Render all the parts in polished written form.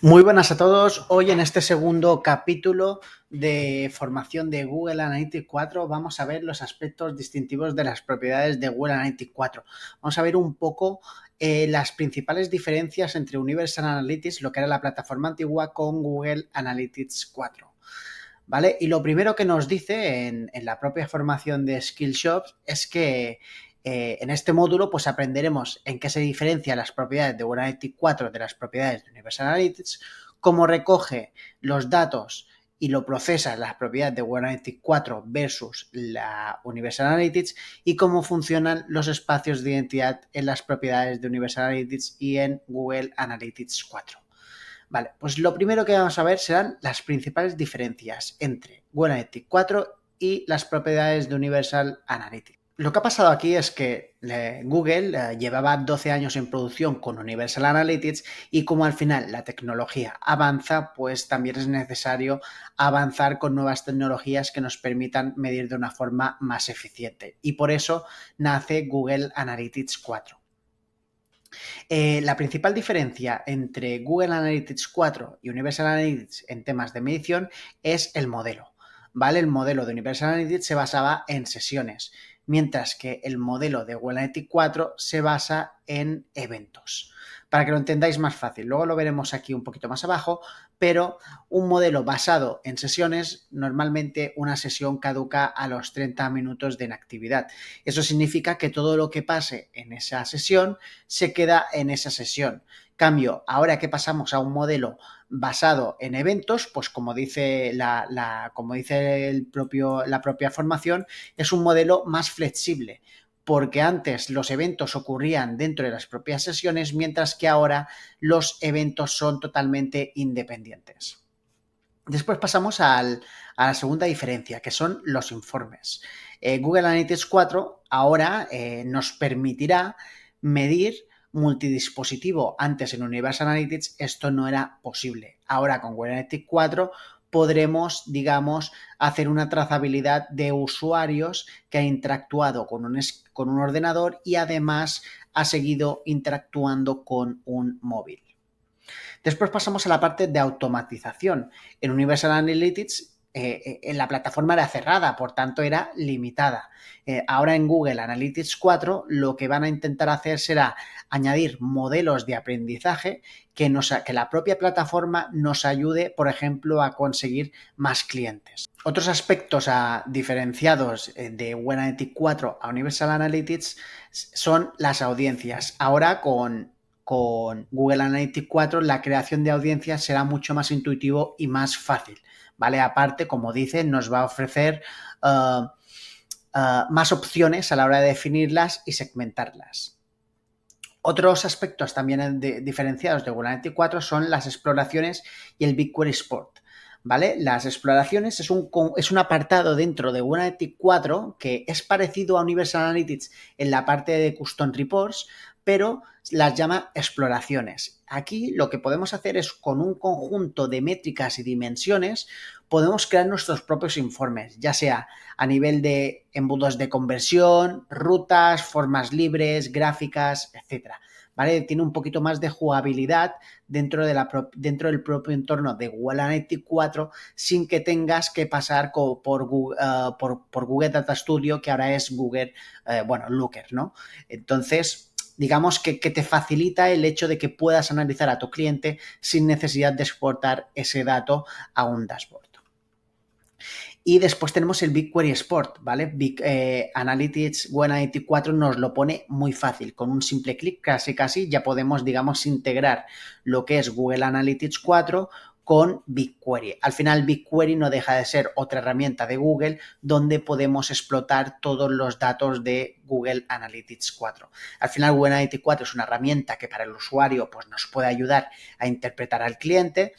Muy buenas a todos. Hoy en este segundo capítulo de formación de Google Analytics 4 vamos a ver los aspectos distintivos de las propiedades de Google Analytics 4. Vamos a ver un poco las principales diferencias entre Universal Analytics, lo que era la plataforma antigua, con Google Analytics 4. ¿Vale? Y lo primero que nos dice en la propia formación de Skillshops es que en este módulo pues aprenderemos en qué se diferencian las propiedades de Google Analytics 4 de las propiedades de Universal Analytics, cómo recoge los datos y lo procesa las propiedades de Google Analytics 4 versus la Universal Analytics y cómo funcionan los espacios de identidad en las propiedades de Universal Analytics y en Google Analytics 4. Vale, pues lo primero que vamos a ver serán las principales diferencias entre Google Analytics 4 y las propiedades de Universal Analytics. Lo que ha pasado aquí es que Google llevaba 12 años en producción con Universal Analytics y como al final la tecnología avanza, pues también es necesario avanzar con nuevas tecnologías que nos permitan medir de una forma más eficiente. Y por eso nace Google Analytics 4. La principal diferencia entre Google Analytics 4 y Universal Analytics en temas de medición es el modelo. ¿Vale? El modelo de Universal Analytics se basaba en sesiones, mientras que el modelo de Google Analytics 4 se basa en eventos. Para que lo entendáis más fácil, luego lo veremos aquí un poquito más abajo, pero un modelo basado en sesiones, normalmente una sesión caduca a los 30 minutos de inactividad. Eso significa que todo lo que pase en esa sesión se queda en esa sesión. Cambio, ahora que pasamos a un modelo basado en eventos, pues como dice la propia formación, es un modelo más flexible, porque antes los eventos ocurrían dentro de las propias sesiones, mientras que ahora los eventos son totalmente independientes. Después pasamos a la segunda diferencia, que son los informes. Google Analytics 4 ahora nos permitirá medir multidispositivo. Antes en Universal Analytics esto no era posible. Ahora con Google Analytics 4 podremos, digamos, hacer una trazabilidad de usuarios que ha interactuado con un ordenador y además ha seguido interactuando con un móvil. Después pasamos a la parte de automatización. En Universal Analytics en la plataforma era cerrada, por tanto era limitada. Ahora en Google Analytics 4 lo que van a intentar hacer será añadir modelos de aprendizaje que la propia plataforma nos ayude, por ejemplo, a conseguir más clientes. Otros aspectos diferenciados de Google Analytics 4 a Universal Analytics son las audiencias. Ahora con Google Analytics 4 la creación de audiencias será mucho más intuitivo y más fácil, ¿vale? Aparte, como dice, nos va a ofrecer más opciones a la hora de definirlas y segmentarlas. Otros aspectos también diferenciados de Google Analytics 4 son las exploraciones y el BigQuery Sport. ¿Vale? Las exploraciones es un apartado dentro de Google Analytics 4 que es parecido a Universal Analytics en la parte de Custom Reports, pero las llama exploraciones. Aquí lo que podemos hacer es, con un conjunto de métricas y dimensiones, podemos crear nuestros propios informes, ya sea a nivel de embudos de conversión, rutas, formas libres, gráficas, etcétera. ¿Vale? Tiene un poquito más de jugabilidad dentro del propio entorno de Google Analytics 4 sin que tengas que pasar por Google Data Studio, que ahora es Google, Looker, ¿no? Entonces, digamos que te facilita el hecho de que puedas analizar a tu cliente sin necesidad de exportar ese dato a un dashboard. Y después tenemos el BigQuery Sport, ¿vale? Analytics, Google Analytics 4 nos lo pone muy fácil. Con un simple clic, casi ya podemos, digamos, integrar lo que es Google Analytics 4 con BigQuery. Al final, BigQuery no deja de ser otra herramienta de Google donde podemos explotar todos los datos de Google Analytics 4. Al final, Google Analytics 4 es una herramienta que para el usuario pues, nos puede ayudar a interpretar al cliente,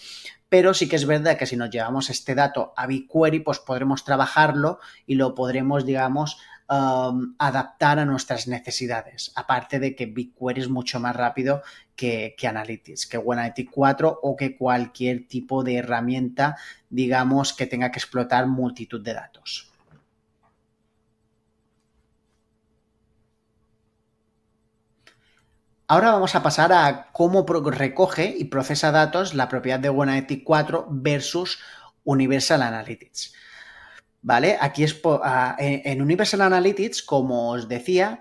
pero sí que es verdad que si nos llevamos este dato a BigQuery, pues podremos trabajarlo y lo podremos, digamos, adaptar a nuestras necesidades. Aparte de que BigQuery es mucho más rápido que Analytics, que Google Analytics 4 o que cualquier tipo de herramienta, digamos, que tenga que explotar multitud de datos. Ahora vamos a pasar a cómo recoge y procesa datos la propiedad de Google Analytics 4 versus Universal Analytics. ¿Vale? Aquí en Universal Analytics, como os decía,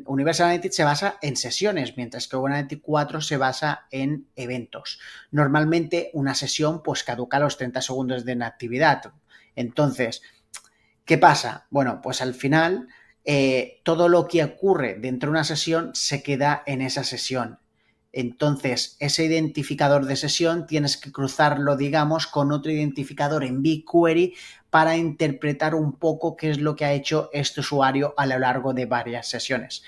Universal Analytics se basa en sesiones, mientras que Google Analytics 4 se basa en eventos. Normalmente una sesión pues caduca a los 30 segundos de inactividad. Entonces, ¿qué pasa? Bueno, pues al final todo lo que ocurre dentro de una sesión se queda en esa sesión. Entonces, ese identificador de sesión tienes que cruzarlo, digamos, con otro identificador en BigQuery para interpretar un poco qué es lo que ha hecho este usuario a lo largo de varias sesiones.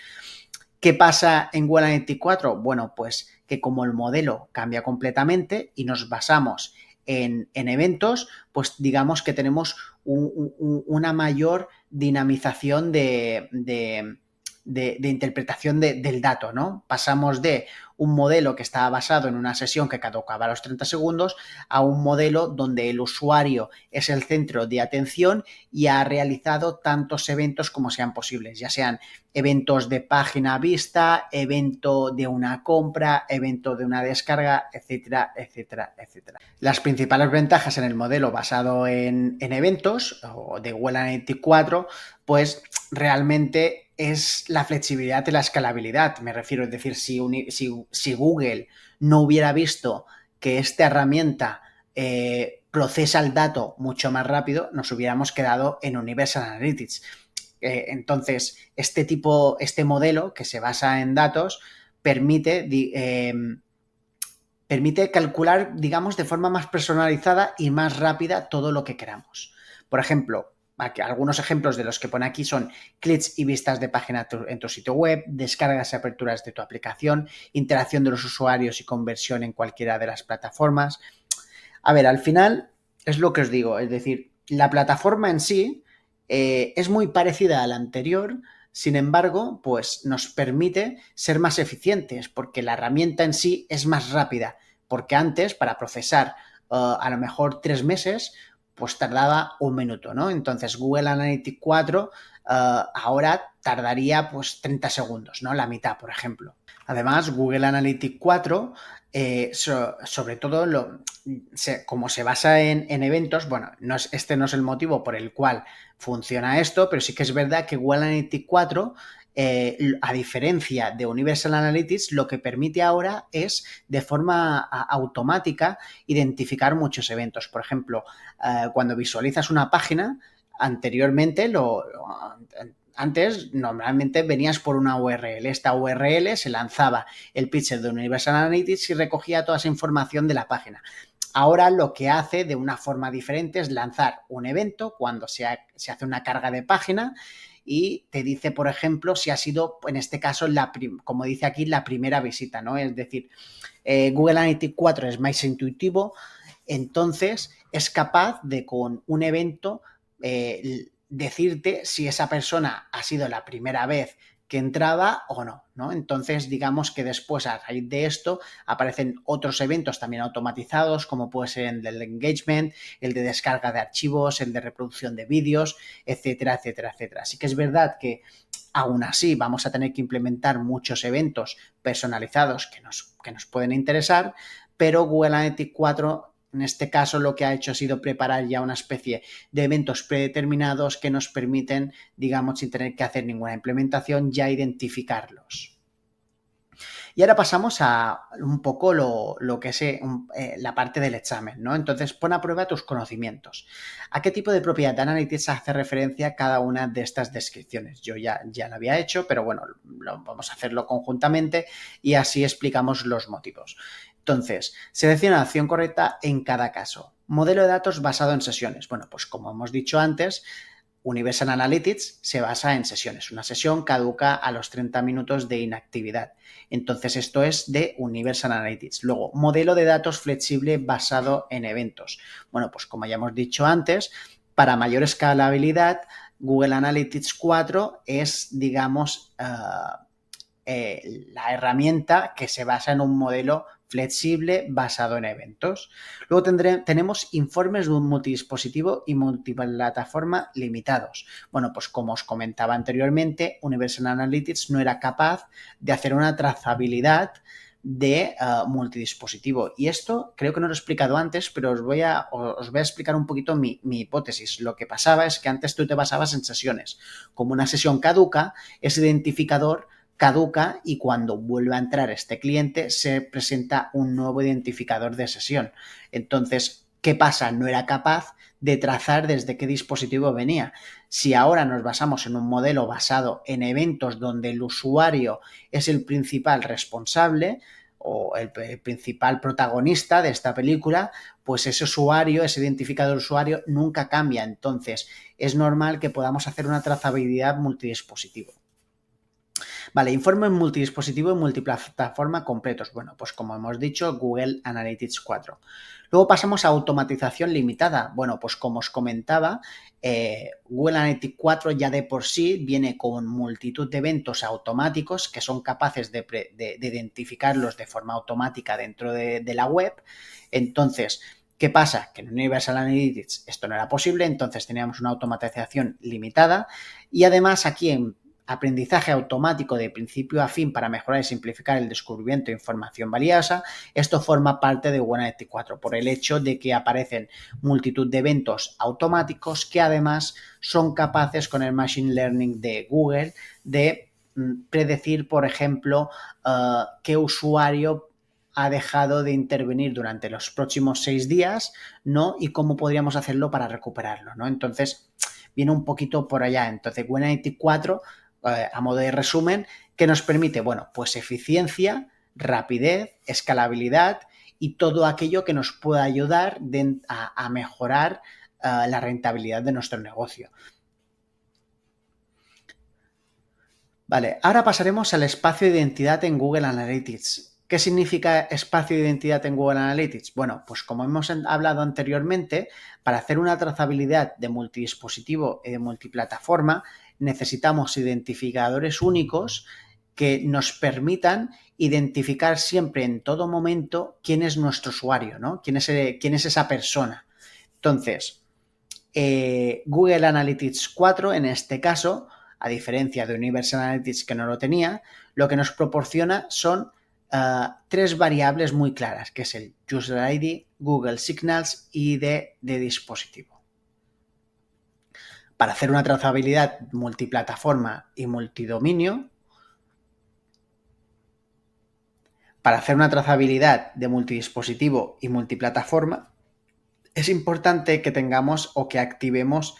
¿Qué pasa en Google Analytics 4? Bueno, pues que como el modelo cambia completamente y nos basamos en eventos, pues digamos que tenemos una mayor dinamización de interpretación del dato, ¿no? Pasamos de un modelo que estaba basado en una sesión que caducaba a los 30 segundos a un modelo donde el usuario es el centro de atención y ha realizado tantos eventos como sean posibles, ya sean eventos de página vista, evento de una compra, evento de una descarga, etcétera, etcétera, etcétera. Las principales ventajas en el modelo basado en eventos o de Google Analytics 4, pues realmente es la flexibilidad y la escalabilidad. Me refiero, es decir, si Google no hubiera visto que esta herramienta procesa el dato mucho más rápido, nos hubiéramos quedado en Universal Analytics. Entonces, este modelo que se basa en datos permite calcular, digamos, de forma más personalizada y más rápida todo lo que queramos. Por ejemplo, algunos ejemplos de los que pone aquí son clics y vistas de página en tu sitio web, descargas y aperturas de tu aplicación, interacción de los usuarios y conversión en cualquiera de las plataformas. A ver, al final es lo que os digo, es decir, la plataforma en sí es muy parecida a la anterior, sin embargo, pues nos permite ser más eficientes porque la herramienta en sí es más rápida, porque antes para procesar a lo mejor 3 meses, pues tardaba un minuto, ¿no? Entonces Google Analytics 4 ahora tardaría pues 30 segundos, ¿no? La mitad, por ejemplo. Además, Google Analytics 4, sobre todo como se basa en eventos, bueno, este no es el motivo por el cual funciona esto, pero sí que es verdad que Google Analytics 4, a diferencia de Universal Analytics, lo que permite ahora es de forma automática identificar muchos eventos. Por ejemplo, cuando visualizas una página, anteriormente antes normalmente venías por una URL. Esta URL se lanzaba el pitcher de Universal Analytics y recogía toda esa información de la página. Ahora lo que hace de una forma diferente es lanzar un evento cuando se hace una carga de página y te dice, por ejemplo, si ha sido, en este caso, como dice aquí, la primera visita, ¿no? Es decir, Google Analytics 4 es más intuitivo, entonces es capaz de con un evento decirte si esa persona ha sido la primera vez que entraba o no, ¿no? Entonces, digamos que después, a raíz de esto, aparecen otros eventos también automatizados, como puede ser el del engagement, el de descarga de archivos, el de reproducción de vídeos, etcétera, etcétera, etcétera. Así que es verdad que aún así vamos a tener que implementar muchos eventos personalizados que nos pueden interesar, pero Google Analytics 4 en este caso lo que ha hecho ha sido preparar ya una especie de eventos predeterminados que nos permiten, digamos, sin tener que hacer ninguna implementación, ya identificarlos. Y ahora pasamos a un poco lo que es la parte del examen, ¿no? Entonces, pon a prueba tus conocimientos. ¿A qué tipo de propiedad de Analytics hace referencia cada una de estas descripciones? Yo ya lo había hecho, pero bueno, vamos a hacerlo conjuntamente y así explicamos los motivos. Entonces, selecciona la opción correcta en cada caso. Modelo de datos basado en sesiones. Bueno, pues como hemos dicho antes, Universal Analytics se basa en sesiones. Una sesión caduca a los 30 minutos de inactividad. Entonces, esto es de Universal Analytics. Luego, modelo de datos flexible basado en eventos. Bueno, pues como ya hemos dicho antes, para mayor escalabilidad, Google Analytics 4 es, digamos, la herramienta que se basa en un modelo flexible basado en eventos. Luego tenemos informes de un multidispositivo y multiplataforma limitados. Bueno, pues como os comentaba anteriormente, Universal Analytics no era capaz de hacer una trazabilidad de multidispositivo. Y esto creo que no lo he explicado antes, pero os voy a explicar un poquito mi hipótesis. Lo que pasaba es que antes tú te basabas en sesiones. Como una sesión caduca, ese identificador caduca y cuando vuelve a entrar este cliente se presenta un nuevo identificador de sesión. Entonces, ¿qué pasa? No era capaz de trazar desde qué dispositivo venía. Si ahora nos basamos en un modelo basado en eventos donde el usuario es el principal responsable o el principal protagonista de esta película, pues ese usuario, ese identificador de usuario nunca cambia. Entonces, es normal que podamos hacer una trazabilidad multidispositivo. Vale, informes multidispositivo y multiplataforma completos. Bueno, pues como hemos dicho, Google Analytics 4. Luego pasamos a automatización limitada. Bueno, pues como os comentaba, Google Analytics 4 ya de por sí viene con multitud de eventos automáticos que son capaces de identificarlos de forma automática dentro de la web. Entonces, ¿qué pasa? Que en Universal Analytics esto no era posible, entonces teníamos una automatización limitada y además aquí en aprendizaje automático de principio a fin para mejorar y simplificar el descubrimiento de información valiosa. Esto forma parte de Google Analytics 4 por el hecho de que aparecen multitud de eventos automáticos que además son capaces con el Machine Learning de Google de predecir, por ejemplo, qué usuario ha dejado de intervenir durante los próximos 6 días, ¿no? Y cómo podríamos hacerlo para recuperarlo, ¿no? Entonces, viene un poquito por allá. Entonces, Google Analytics 4 a modo de resumen, que nos permite, bueno, pues eficiencia, rapidez, escalabilidad y todo aquello que nos pueda ayudar a mejorar la rentabilidad de nuestro negocio. Vale, ahora pasaremos al espacio de identidad en Google Analytics. ¿Qué significa espacio de identidad en Google Analytics? Bueno, pues como hemos hablado anteriormente, para hacer una trazabilidad de multidispositivo y de multiplataforma, necesitamos identificadores únicos que nos permitan identificar siempre en todo momento quién es nuestro usuario, ¿no? ¿Quién es esa persona? Entonces, Google Analytics 4, en este caso, a diferencia de Universal Analytics que no lo tenía, lo que nos proporciona son tres variables muy claras, que es el User ID, Google Signals y de dispositivo. Para hacer una trazabilidad multiplataforma y multidominio, para hacer una trazabilidad de multidispositivo y multiplataforma, es importante que tengamos o que activemos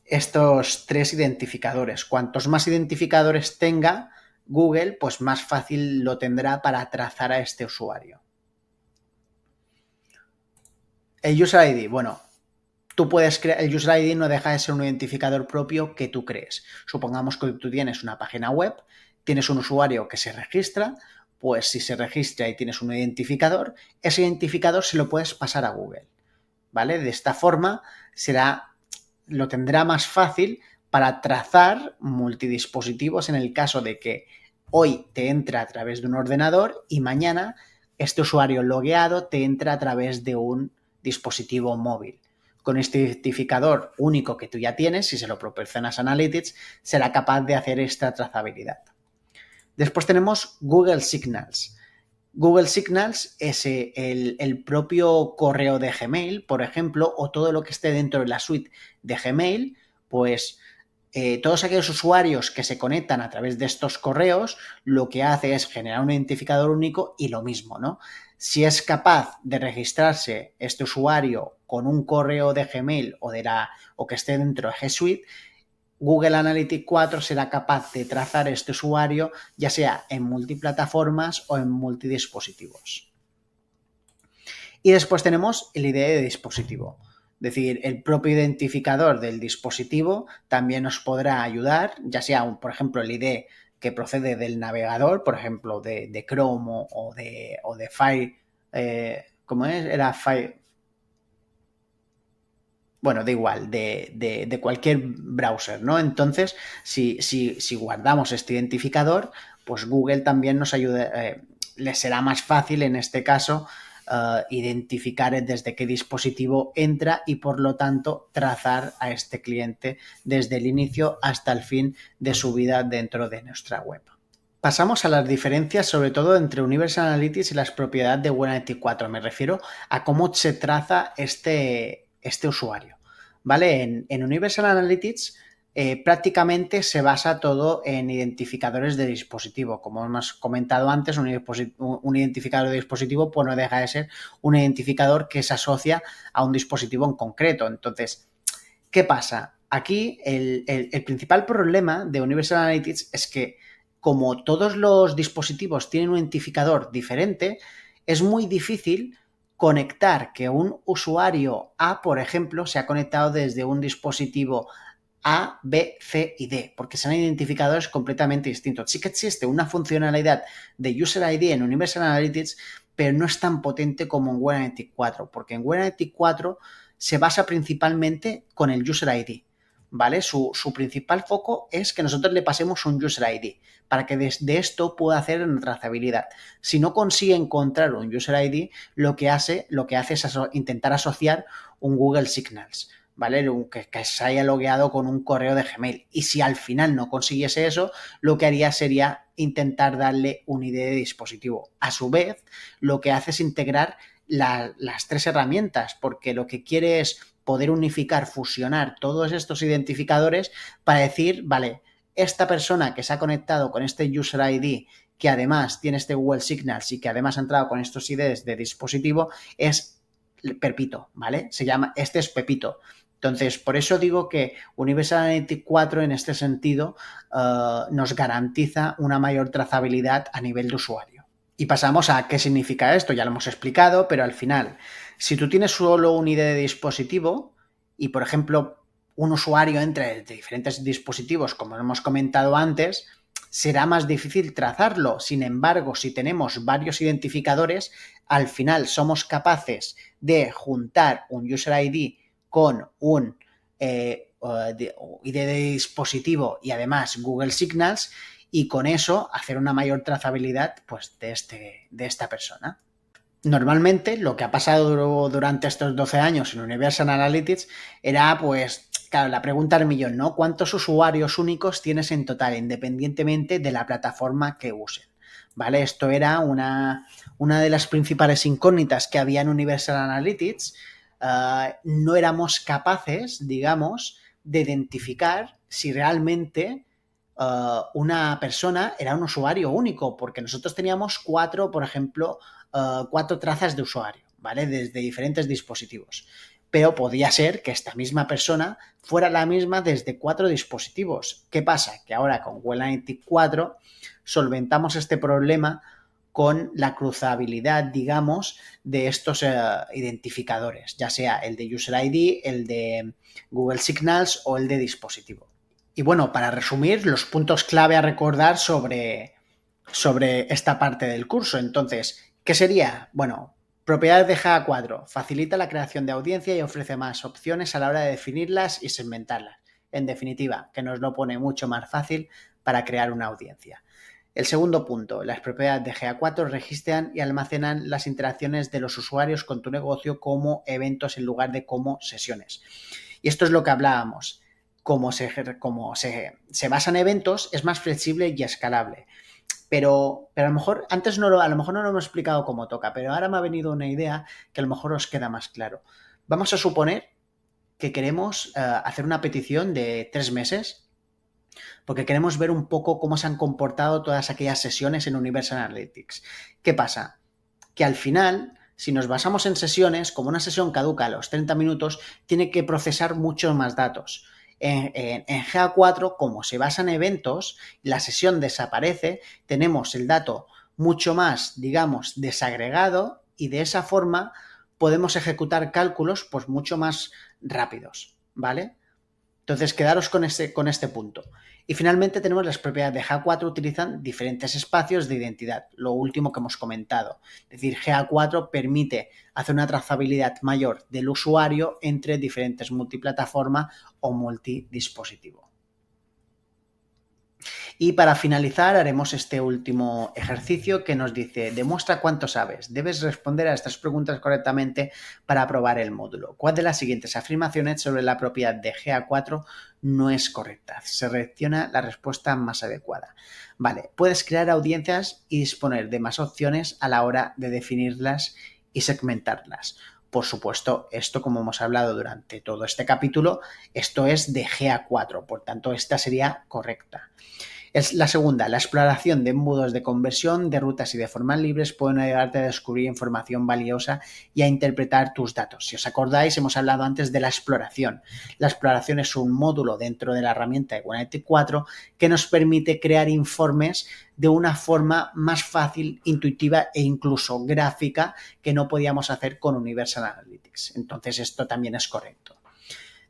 estos tres identificadores. Cuantos más identificadores tenga Google, pues más fácil lo tendrá para trazar a este usuario. El User ID, bueno, tú puedes crear, el User ID no deja de ser un identificador propio que tú crees. Supongamos que tú tienes una página web, tienes un usuario que se registra, pues si se registra y tienes un identificador, ese identificador se lo puedes pasar a Google, ¿vale? De esta forma lo tendrá más fácil para trazar multidispositivos en el caso de que hoy te entra a través de un ordenador y mañana este usuario logueado te entra a través de un dispositivo móvil. Con este identificador único que tú ya tienes, si se lo proporcionas a Analytics, será capaz de hacer esta trazabilidad. Después tenemos Google Signals. Google Signals es el propio correo de Gmail, por ejemplo, o todo lo que esté dentro de la suite de Gmail, pues todos aquellos usuarios que se conectan a través de estos correos, lo que hace es generar un identificador único y lo mismo, ¿no? Si es capaz de registrarse este usuario con un correo de Gmail o que esté dentro de G Suite, Google Analytics 4 será capaz de trazar este usuario ya sea en multiplataformas o en multidispositivos. Y después tenemos el ID de dispositivo. Es decir, el propio identificador del dispositivo también nos podrá ayudar, ya sea, por ejemplo, el ID que procede del navegador, por ejemplo, de Chrome o de Fire, ¿cómo es? Era Fire, bueno, da igual, de cualquier browser, ¿no? Entonces, si guardamos este identificador, pues Google también nos ayuda, les será más fácil en este caso identificar desde qué dispositivo entra y por lo tanto trazar a este cliente desde el inicio hasta el fin de su vida dentro de nuestra web. Pasamos a las diferencias sobre todo entre Universal Analytics y las propiedades de Google Analytics 4. Me refiero a cómo se traza este usuario. ¿Vale? En Universal Analytics prácticamente se basa todo en identificadores de dispositivo. Como hemos comentado antes, un identificador de dispositivo pues no deja de ser un identificador que se asocia a un dispositivo en concreto. Entonces, ¿qué pasa? Aquí el principal problema de Universal Analytics es que como todos los dispositivos tienen un identificador diferente, es muy difícil conectar que un usuario A, por ejemplo, se ha conectado desde un dispositivo A, B, C y D, porque son identificadores completamente distintos. Sí que existe una funcionalidad de User ID en Universal Analytics, pero no es tan potente como en Google Analytics 4, porque en Google Analytics 4 se basa principalmente con el User ID, ¿vale? Su principal foco es que nosotros le pasemos un User ID para que desde esto pueda hacer trazabilidad. Si no consigue encontrar un User ID, lo que hace es intentar asociar un Google Signals, ¿vale? Que se haya logueado con un correo de Gmail. Y si al final no consiguiese eso, lo que haría sería intentar darle un ID de dispositivo. A su vez, lo que hace es integrar las tres herramientas, porque lo que quiere es poder unificar, fusionar todos estos identificadores para decir, vale, esta persona que se ha conectado con este User ID, que además tiene este Google Signals y que además ha entrado con estos IDs de dispositivo, es Pepito, ¿vale? Este es Pepito. Entonces, por eso digo que Universal Analytics 4 en este sentido nos garantiza una mayor trazabilidad a nivel de usuario. Y pasamos a qué significa esto, ya lo hemos explicado, pero al final, si tú tienes solo un ID de dispositivo y, por ejemplo, un usuario entra de diferentes dispositivos, como hemos comentado antes, será más difícil trazarlo. Sin embargo, si tenemos varios identificadores, al final somos capaces de juntar un User ID con un ID de dispositivo y además Google Signals y con eso hacer una mayor trazabilidad pues, de esta persona. Normalmente lo que ha pasado durante estos 12 años en Universal Analytics era pues, claro, la pregunta del millón, ¿no? ¿Cuántos usuarios únicos tienes en total, independientemente de la plataforma que usen? ¿Vale? Esto era una de las principales incógnitas que había en Universal Analytics. No éramos capaces, digamos, de identificar si realmente una persona era un usuario único, porque nosotros teníamos por ejemplo, 4 trazas de usuario, ¿vale? Desde diferentes dispositivos. Pero podía ser que esta misma persona fuera la misma desde 4 dispositivos. ¿Qué pasa? Que ahora con Google Analytics 4 solventamos este problema con la cruzabilidad, digamos, de estos identificadores, ya sea el de User ID, el de Google Signals o el de dispositivo. Y bueno, para resumir, los puntos clave a recordar sobre esta parte del curso. Entonces, ¿qué sería? Bueno, propiedades de GA4. Facilita la creación de audiencia y ofrece más opciones a la hora de definirlas y segmentarlas. En definitiva, que nos lo pone mucho más fácil para crear una audiencia. El segundo punto, las propiedades de GA4 registran y almacenan las interacciones de los usuarios con tu negocio como eventos en lugar de como sesiones. Y esto es lo que hablábamos. Como se basa en eventos, es más flexible y escalable. Pero a lo mejor, antes a lo mejor no lo hemos explicado como toca, pero ahora me ha venido una idea que a lo mejor os queda más claro. Vamos a suponer que queremos hacer una petición de 3 meses porque queremos ver un poco cómo se han comportado todas aquellas sesiones en Universal Analytics. ¿Qué pasa? Que al final, si nos basamos en sesiones, como una sesión caduca a los 30 minutos, tiene que procesar muchos más datos. En GA4, como se basa en eventos, la sesión desaparece, tenemos el dato mucho más, digamos, desagregado y de esa forma podemos ejecutar cálculos pues mucho más rápidos, ¿vale? Entonces, quedaros con este punto. Y finalmente tenemos las propiedades de GA4 utilizan diferentes espacios de identidad, lo último que hemos comentado. Es decir, GA4 permite hacer una trazabilidad mayor del usuario entre diferentes multiplataformas o multidispositivo. Y para finalizar haremos este último ejercicio que nos dice: demuestra cuánto sabes. Debes responder a estas preguntas correctamente para aprobar el módulo. ¿Cuál de las siguientes afirmaciones sobre la propiedad de GA4 no es correcta? Selecciona la respuesta más adecuada. Vale, puedes crear audiencias y disponer de más opciones a la hora de definirlas y segmentarlas. Por supuesto, esto, como hemos hablado durante todo este capítulo, esto es de GA4, por tanto, esta sería correcta. Es la segunda, la exploración de embudos de conversión, de rutas y de formas libres pueden ayudarte a descubrir información valiosa y a interpretar tus datos. Si os acordáis, hemos hablado antes de la exploración. La exploración es un módulo dentro de la herramienta de Google Analytics 4 que nos permite crear informes de una forma más fácil, intuitiva e incluso gráfica que no podíamos hacer con Universal Analytics. Entonces, esto también es correcto.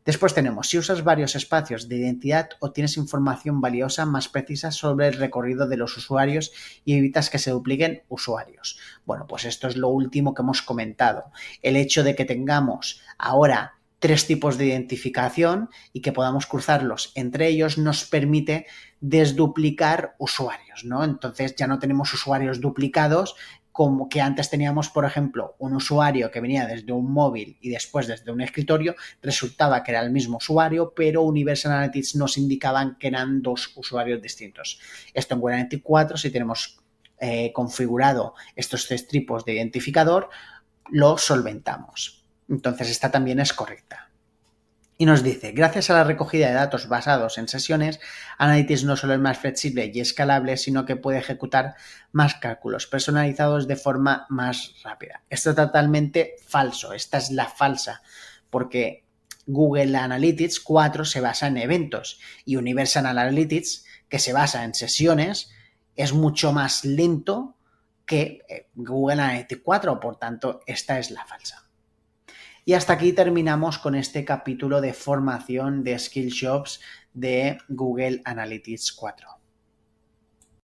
Después tenemos, si usas varios espacios de identidad, obtienes información valiosa más precisa sobre el recorrido de los usuarios y evitas que se dupliquen usuarios. Bueno, pues esto es lo último que hemos comentado. El hecho de que tengamos ahora 3 tipos de identificación y que podamos cruzarlos entre ellos nos permite desduplicar usuarios, ¿no? Entonces ya no tenemos usuarios duplicados, como que antes teníamos, por ejemplo, un usuario que venía desde un móvil y después desde un escritorio. Resultaba que era el mismo usuario, pero Universal Analytics nos indicaban que eran 2 usuarios distintos. Esto en Google Analytics 4, si tenemos configurado estos 3 tipos de identificador, lo solventamos. Entonces esta también es correcta. Y nos dice, gracias a la recogida de datos basados en sesiones, Analytics no solo es más flexible y escalable, sino que puede ejecutar más cálculos personalizados de forma más rápida. Esto es totalmente falso, esta es la falsa, porque Google Analytics 4 se basa en eventos y Universal Analytics, que se basa en sesiones, es mucho más lento que Google Analytics 4, por tanto, esta es la falsa. Y hasta aquí terminamos con este capítulo de formación de Skillshops de Google Analytics 4.